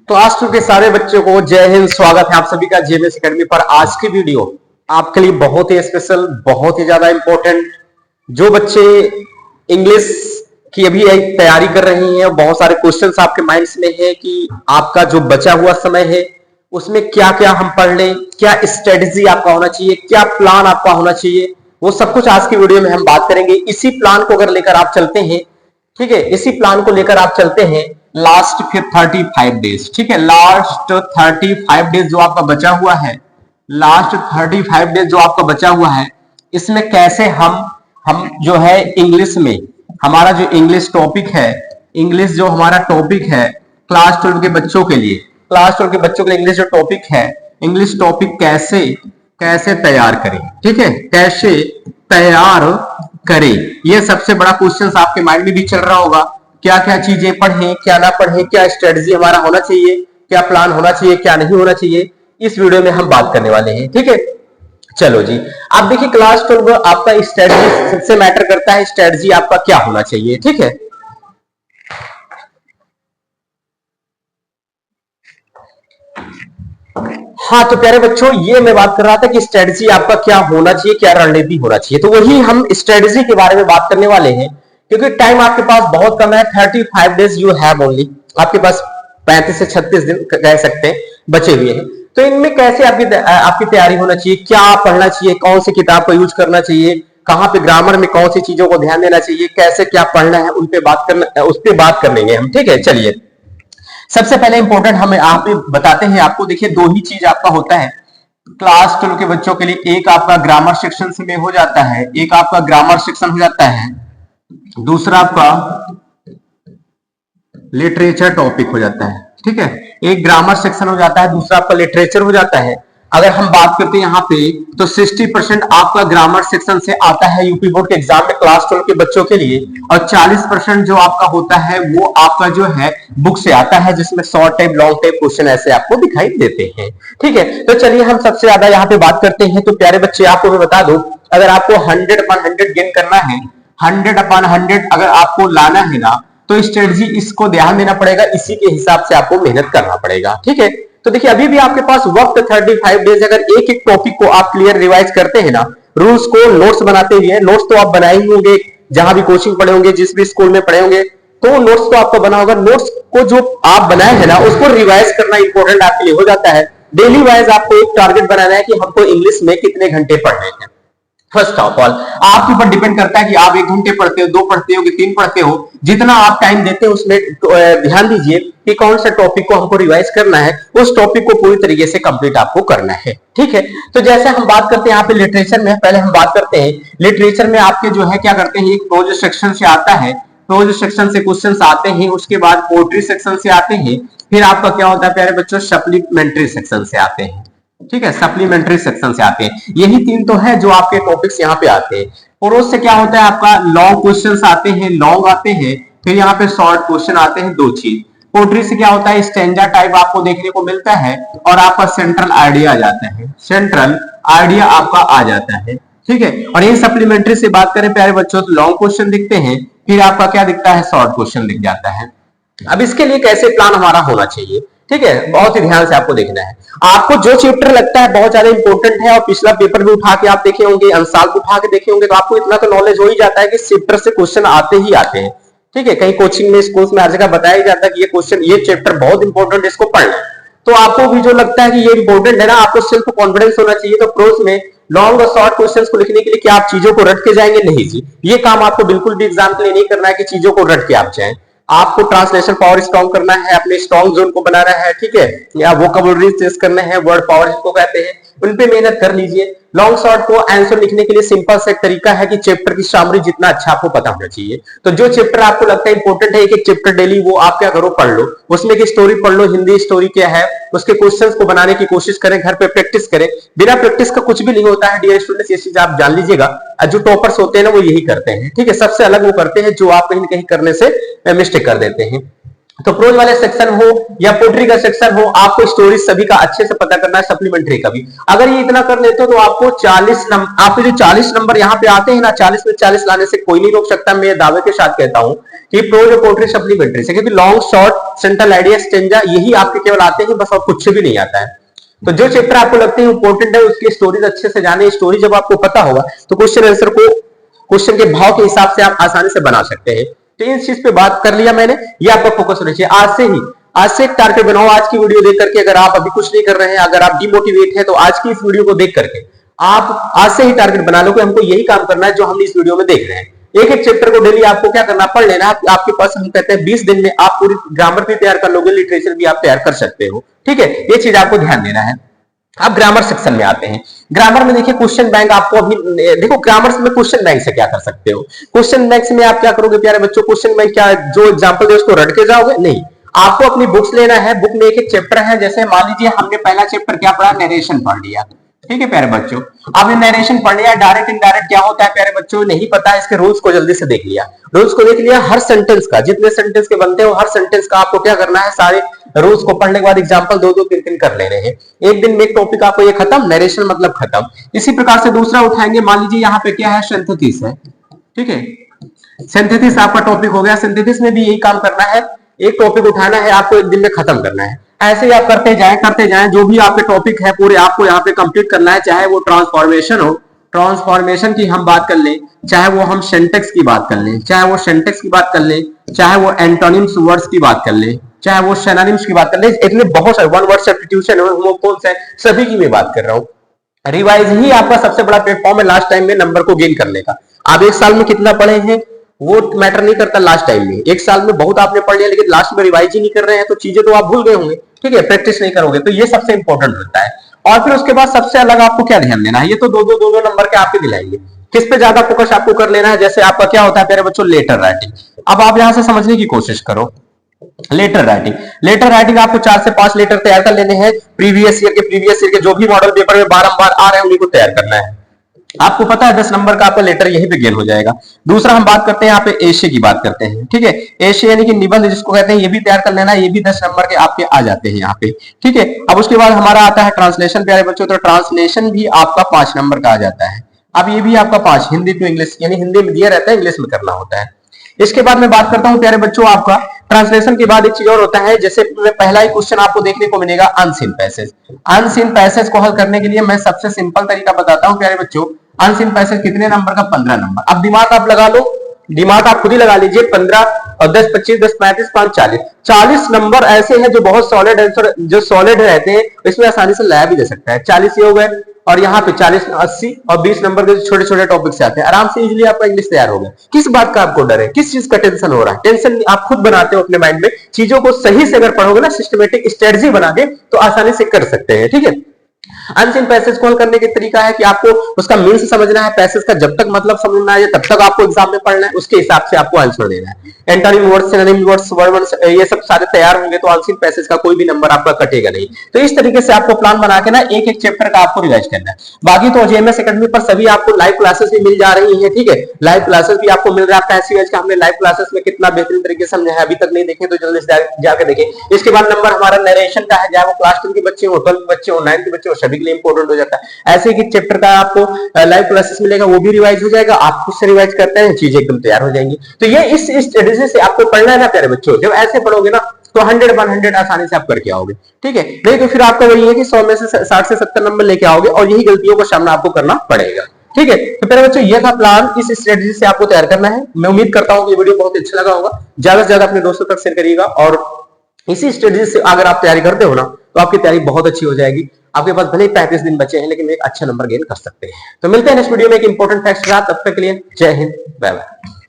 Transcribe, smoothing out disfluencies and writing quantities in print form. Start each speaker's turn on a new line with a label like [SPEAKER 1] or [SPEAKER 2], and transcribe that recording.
[SPEAKER 1] तो आज के सारे बच्चों को जय हिंद। स्वागत है आप सभी का जेएमएस एकेडमी पर। आज की वीडियो आपके लिए बहुत ही स्पेशल, बहुत ही ज्यादा इंपॉर्टेंट। जो बच्चे इंग्लिश की अभी एक तैयारी कर रही हैं, बहुत सारे क्वेश्चंस आपके माइंड्स में है कि आपका जो बचा हुआ समय है उसमें क्या क्या हम पढ़ लें, क्या स्ट्रेटजी आपका होना चाहिए, क्या प्लान आपका होना चाहिए, वो सब कुछ आज की वीडियो में हम बात करेंगे। इसी प्लान को अगर लेकर आप चलते हैं, ठीक है, इसी प्लान को लेकर आप चलते हैं लास्ट फिर 35 डेज, ठीक है, लास्ट 35 डेज जो आपका बचा हुआ है, लास्ट 35 डेज जो आपका बचा हुआ है, इसमें कैसे हम जो है इंग्लिश में हमारा जो इंग्लिश टॉपिक है, इंग्लिश जो हमारा टॉपिक है क्लास 12 के बच्चों के लिए, क्लास 12 के बच्चों के लिए इंग्लिश जो टॉपिक है, इंग्लिश टॉपिक कैसे कैसे तैयार करें, ठीक है, कैसे तैयार करें। ये सबसे बड़ा क्वेश्चन आपके माइंड में भी चल रहा होगा। क्या क्या चीजें पढ़ें, क्या ना पढ़ें, क्या स्ट्रेटजी हमारा होना चाहिए, क्या प्लान होना चाहिए, क्या नहीं होना चाहिए, इस वीडियो में हम बात करने वाले हैं, ठीक है। चलो जी, आप देखिए क्लास 12 आपका स्ट्रेटजी सबसे मैटर करता है। स्ट्रेटजी आपका क्या होना चाहिए, ठीक है। हाँ तो प्यारे बच्चों, ये मैं बात कर रहा था कि स्ट्रेटजी आपका क्या होना चाहिए, क्या रणनीति होना चाहिए। तो वही हम स्ट्रेटजी के बारे में बात करने वाले हैं, क्योंकि टाइम आपके पास बहुत कम है। 35 डेज यू हैव ओनली, आपके पास 35 से 36 दिन कह सकते हैं बचे हुए हैं। तो इनमें कैसे आपकी तैयारी होना चाहिए, क्या पढ़ना चाहिए, कौन सी किताब का यूज करना चाहिए, कहां पे ग्रामर में कौन सी चीजों को ध्यान देना चाहिए, कैसे क्या पढ़ना है, उन पे बात करना, उस पर बात कर लेंगे हम, ठीक है। चलिए, सबसे पहले इंपॉर्टेंट हमें आप बताते हैं आपको। देखिए, दो ही चीज आपका होता है क्लास 12 के बच्चों के लिए। एक आपका ग्रामर सेक्शन से में हो जाता है, एक आपका ग्रामर सेक्शन हो जाता है, दूसरा आपका लिटरेचर टॉपिक हो जाता है, ठीक है। एक ग्रामर सेक्शन हो जाता है, दूसरा आपका लिटरेचर हो जाता है। अगर हम बात करते हैं यहाँ पे, तो 60% आपका ग्रामर सेक्शन से आता है यूपी बोर्ड के एग्जाम में क्लास 12 के बच्चों के लिए, और 40% जो आपका होता है वो आपका जो है बुक से आता है, जिसमें short type long type question ऐसे आपको दिखाई देते हैं, ठीक है। तो चलिए हम सबसे ज्यादा यहाँ पे बात करते हैं। तो प्यारे बच्चे, आपको मैं बता दूं, अगर आपको 100/100 गेन करना है, 100/100 अगर आपको लाना है ना, तो स्ट्रेटजी इसको ध्यान देना पड़ेगा, इसी के हिसाब से आपको मेहनत करना पड़ेगा, ठीक है। तो देखिए, अभी भी आपके पास वक्त 35 डेज। अगर एक एक टॉपिक को आप क्लियर रिवाइज करते हैं ना, रूल्स को नोट्स बनाते हुए, नोट्स तो आप बनाए ही होंगे, जहां भी कोचिंग पढ़े होंगे, जिस भी स्कूल में पढ़े होंगे, तो नोट्स तो आपको बना होगा। नोट्स को जो आप बनाए हैं ना, उसको रिवाइज करना इंपॉर्टेंट आपके लिए हो जाता है। डेली वाइज आपको एक टारगेट बनाना है कि हमको इंग्लिश में कितने घंटे पढ़ने हैं। फर्स्ट ऑफ ऑल आपके ऊपर डिपेंड करता है कि आप 1 घंटे पढ़ते हो, 2 पढ़ते हो कि 3 पढ़ते हो। जितना आप टाइम देते हो उसमें ध्यान दीजिए कि कौन सा टॉपिक को हमको रिवाइज करना है, उस टॉपिक को पूरी तरीके से कंप्लीट आपको करना है, ठीक है। तो जैसे हम बात करते हैं यहाँ पे लिटरेचर में, पहले हम बात करते हैं लिटरेचर में आपके जो है क्या करते हैं, एक प्रोज सेक्शन से आता है, प्रोज सेक्शन से क्वेश्चंस आते हैं, उसके बाद पोएट्री सेक्शन से आते हैं, फिर आपका क्या होता है प्यारे बच्चों, सप्लीमेंट्री सेक्शन से आते हैं, ठीक है, सप्लीमेंट्री सेक्शन से आते हैं। यही 3 तो है जो आपके टॉपिक्स यहाँ पे आते हैं। प्रोज से क्या होता है, आपका लॉन्ग क्वेश्चंस आते हैं, लॉन्ग आते हैं, फिर यहाँ पे शॉर्ट क्वेश्चन आते हैं, 2 चीज। पोएट्री से क्या होता है, स्टैंजा टाइप आपको देखने को मिलता है, और आपका सेंट्रल आइडिया आ जाता है, सेंट्रल आइडिया आपका आ जाता है, ठीक है। और ये सप्लीमेंट्री से बात करें प्यारे बच्चों, तो लॉन्ग क्वेश्चन दिखते हैं, फिर आपका क्या दिखता है, शॉर्ट क्वेश्चन दिख जाता है। अब इसके लिए कैसे प्लान हमारा होना चाहिए, ठीक है, बहुत ही ध्यान से आपको देखना है। आपको जो चैप्टर लगता है बहुत ज्यादा इंपॉर्टेंट है, और पिछला पेपर भी उठा के आप देखे होंगे, अंसाल को उठा के देखे होंगे, तो आपको इतना तो नॉलेज हो ही जाता है कि चैप्टर से क्वेश्चन आते ही आते हैं, ठीक है। कहीं कोचिंग में, स्कूल्स में हर जगह बताया जाता है कि ये क्वेश्चन, ये चैप्टर बहुत इंपॉर्टेंट है, इसको पढ़ना है। तो आपको भी जो लगता है कि ये इंपॉर्टेंट है ना, आपको सेल्फ कॉन्फिडेंस होना चाहिए। तो प्रोज में लॉन्ग और शॉर्ट क्वेश्चंस को लिखने के लिए क्या आप चीजों को रट के जाएंगे? नहीं जी, ये काम आपको बिल्कुल भी एग्जाम के लिए नहीं करना है कि चीजों को रट के आप जाएं। आपको ट्रांसलेशन पावर स्ट्रॉन्ग करना है, अपने स्ट्रॉन्ग जोन को बनाना है, ठीक है, या वोकैबुलरी टेस्ट करना है, वर्ड पावर जिसको कहते हैं, उन पे मेहनत कर लीजिए। लॉन्ग शॉर्ट को आंसर लिखने के लिए सिंपल सा एक तरीका है कि चैप्टर की समरी जितना अच्छा आपको पता होना चाहिए। तो जो चैप्टर आपको लगता है इंपॉर्टेंट है, एक चैप्टर डेली वो आप क्या करो, पढ़ लो, उसमें की स्टोरी पढ़ लो, हिंदी स्टोरी क्या है, उसके क्वेश्चंस को बनाने की कोशिश करें, घर पे प्रैक्टिस करें। बिना प्रैक्टिस का कुछ भी नहीं होता है डियर स्टूडेंट्स, ये चीज आप जान लीजिएगा। जो टॉपर्स होते हैं ना, वो यही करते हैं, ठीक है, सबसे अलग वो करते हैं जो आप कहीं ना कहीं करने से मिस्टेक कर देते हैं। तो प्रोज वाले सेक्शन हो या पोट्री का सेक्शन हो, आपको स्टोरी सभी का अच्छे से पता करना है, सप्लीमेंट्री का भी। अगर ये इतना कर लेते हो तो आपको 40 नंबर, आपके जो 40 नंबर यहाँ पे आते हैं ना, 40 में 40 लाने से कोई नहीं रोक सकता। मैं दावे के साथ कहता हूं कि प्रोज और पोट्री सप्लीमेंट्री से, क्योंकि long short central idea stanza यही आपके केवल आते हैं बस, और कुछ भी नहीं आता है। तो जो चैप्टर आपको लगते हैं इंपॉर्टेंट है उसकी स्टोरीज अच्छे से जाने। स्टोरी जब आपको पता होगा तो क्वेश्चन आंसर को क्वेश्चन के भाव के हिसाब से आप आसानी से बना सकते हैं। तो इस चीज पे बात कर लिया मैंने, ये आपका फोकस होना चाहिए। आज से एक टारगेट बनाओ, आज की वीडियो देख करके। अगर आप अभी कुछ नहीं कर रहे हैं, अगर आप डिमोटिवेट है, तो आज की इस वीडियो को देख करके आप आज से ही टारगेट बना लो कि हमको यही काम करना है जो हम इस वीडियो में देख रहे हैं। एक एक चैप्टर को डेली आपको क्या करना, पढ़ लेना। आपके पास हम कहते हैं 20 दिन में आप पूरी ग्रामर भी तैयार कर लोगे, लिटरेचर भी आप तैयार कर सकते हो। ठीक है, ये चीज आपको ध्यान देना है। अब ग्रामर सेक्शन में आते हैं। ग्रामर में देखिए क्वेश्चन बैंक आपको अभी देखो, ग्रामर में क्वेश्चन बैंक से क्या कर सकते हो। क्वेश्चन बैंक में आप क्या करोगे प्यारे बच्चों, क्वेश्चन बैंक क्या जो एग्जांपल दे उसको रट के जाओगे नहीं, आपको अपनी बुक्स लेना है। बुक में एक एक चैप्टर है, जैसे मान लीजिए हमने पहला चैप्टर क्या पढ़ा, नरेशन पढ़ लिया। ठीक है प्यारे बच्चों, आपने नरेशन पढ़ लिया। डायरेक्ट इनडायरेक्ट क्या होता है प्यारे बच्चों नहीं पता है, इसके रूल्स को जल्दी से देख लिया। रूल्स को देख लिया, हर सेंटेंस का, जितने सेंटेंस के बनते हो हर सेंटेंस का आपको क्या करना है, सारे रूल्स को पढ़ने के बाद एग्जांपल 2-2 3-3 कर लेने हैं। एक दिन में एक टॉपिक आपको ये खत्म, नरेशन मतलब खत्म। इसी प्रकार से दूसरा उठाएंगे, मान लीजिए यहाँ पे क्या है, सिंथेसिस है। ठीक है, सिंथेसिस आपका टॉपिक हो गया। सिंथेसिस में भी यही काम करना है, एक टॉपिक उठाना है, आपको एक दिन में खत्म करना है। ऐसे ही आप करते जाएं, जो भी आपके टॉपिक है पूरे आपको यहाँ पे कंप्लीट करना है। चाहे वो ट्रांसफॉर्मेशन हो, ट्रांसफॉर्मेशन की हम बात कर लें, चाहे वो हम सिंटैक्स की बात कर लें, चाहे वो सिंटैक्स की बात कर लें, चाहे वो एंटोनिम्स वर्ड्स की बात कर लें, चाहे वो सिनोनिम्स की बात कर लें, इतने बहुत सारे वन वर्ड सब्स्टिट्यूशन है, वो कौन सा है, सभी की मैं बात कर रहा हूँ। रिवाइज ही आपका सबसे बड़ा प्लेटफॉर्म है लास्ट टाइम में नंबर को गेन करने का। आप एक साल में कितना पढ़े हैं वो मैटर नहीं करता। लास्ट टाइम में एक साल में बहुत आपने पढ़ लिया, लेकिन लास्ट में रिवाइज ही नहीं कर रहे हैं तो चीजें तो आप भूल गए होंगे। ठीक है, प्रैक्टिस नहीं करोगे, तो ये सबसे इंपॉर्टेंट होता है। और फिर उसके बाद सबसे अलग आपको क्या ध्यान देना है, ये तो दो नंबर के आपके दिलाएंगे। किस पे ज्यादा फोकस आपको कर लेना है, जैसे आपका क्या होता है प्यारे बच्चों, लेटर राइटिंग। अब आप यहां से समझने की कोशिश करो। लेटर राइटिंग आपको 4 से 5 लेटर तैयार कर लेने हैं। प्रीवियस ईयर के जो भी मॉडल पेपर में बारंबार आ रहे हैं उन्हीं को तैयार करना है। आपको पता है 10 नंबर का आपका लेटर यहीं पे गेन हो जाएगा। दूसरा हम बात करते हैं यहाँ पे एशे की बात करते हैं। ठीक है, एशे यानी कि निबंध जिसको कहते हैं, ये भी तैयार कर लेना है। ये भी 10 नंबर के आपके आ जाते हैं यहाँ पे। ठीक है, अब उसके बाद हमारा आता है ट्रांसलेशन प्यारे बच्चों। तो ट्रांसलेशन भी आपका 5 नंबर का आ जाता है। अब ये भी आपका 5, हिंदी टू इंग्लिश, यानी हिंदी में दिया रहता है, इंग्लिश में करना होता है। इसके बाद मैं बात करता हूं प्यारे बच्चों, आपका ट्रांसलेशन के बाद एक चीज और होता है, जैसे पहला ही क्वेश्चन आपको देखने को मिलेगा अनसीन पैसेज। अनसीन पैसेज को हल करने के लिए मैं सबसे सिंपल तरीका बताता हूं प्यारे बच्चों। अनसीन पैसेज कितने नंबर का, 15 नंबर। अब दिमाग आप लगा लो, दिमाग आप खुद ही लगा लीजिए। 15 और 10 25 10 35 5 40 40 नंबर ऐसे हैं जो बहुत सॉलिड आंसर, जो सॉलिड रहते हैं, इसमें आसानी से लाया भी जा सकता है। 40 ये हो गए, और यहाँ पे 40 80 और 20 नंबर के छोटे छोटे टॉपिक से आते हैं। आराम से इजीली आपका इंग्लिश तैयार हो गया। किस बात का आपको डर है, किस चीज का टेंशन हो रहा है, टेंशन आप खुद बनाते हो अपने माइंड में। चीजों को सही से अगर पढ़ोगे ना, सिस्टमेटिक स्ट्रेटजी बना के, तो आसानी से कर सकते हैं। ठीक है, अनसीन पैसेज को हल करने का तरीका है कि आपको उसका मीन्स समझना है। पैसेज का जब तक मतलब समझना है तब तक आपको एग्जाम में पढ़ना है, उसके हिसाब से आपको आंसर देना है। Antonym words, synonym words, words ये सब सारे तैयार होंगे तो अनसीन पैसेज का कोई भी नंबर आपका कटेगा नहीं। तो इस तरीके से आपको प्लान बना के ना एक एक चैप्टर का आपको रिवाइज करना है। बाकी तो जेएमएस एकेडमी पर सभी आपको लाइव क्लासेस भी मिल जा रही है। ठीक है, लाइव क्लासेस भी आपको मिल रहा है। एससीएच का हमने लाइव क्लासेस में कितना बेहतरीन तरीके से समझाया, अभी तक नहीं देखे तो जल्दी से जाकर देखें। इसके बाद नंबर हमारा नरेशन का है, चाहे वो क्लास 10 के बच्चे हो, 12 के बच्चे हो, 9 के बच्चे हो, सभी के लिए इंपॉर्टेंट हो जाता है। ऐसे कि चैप्टर का आपको लाइव क्लासेस मिलेगा, वो भी रिवाइज हो जाएगा। आप खुद से रिवाइज करते हैं, चीजें एकदम तैयार हो जाएंगी। तो ये इस स्ट्रेटेजी से आपको पढ़ना है ना प्यारे बच्चों। जब ऐसे पढ़ोगे ना तो 100-100 आसानी से आप करके आओगे। ठीक है, नहीं तो फिर आपका वही है कि 100 में से 60 से 70 नंबर लेके आओगे, और यही गलतियों का सामना आपको करना पड़ेगा। ठीक है, तो प्यारे बच्चों ये था प्लान, इस स्ट्रेटेजी से आपको तैयार करना है। मैं उम्मीद करता हूं कि वीडियो बहुत अच्छा लगा होगा। ज्यादा से ज्यादा अपने दोस्तों तक शेयर करिएगा, और इसी स्ट्रेटेजी से अगर आप तैयारी करते हो ना तो आपकी तैयारी बहुत अच्छी हो जाएगी। आपके पास भले ही 35 दिन बचे हैं, लेकिन एक अच्छा नंबर गेन कर सकते हैं। तो मिलते हैं नेक्स्ट वीडियो में एक इंपॉर्टेंट फैक्ट के साथ। तब तक के लिए जय हिंद, बाय बाय।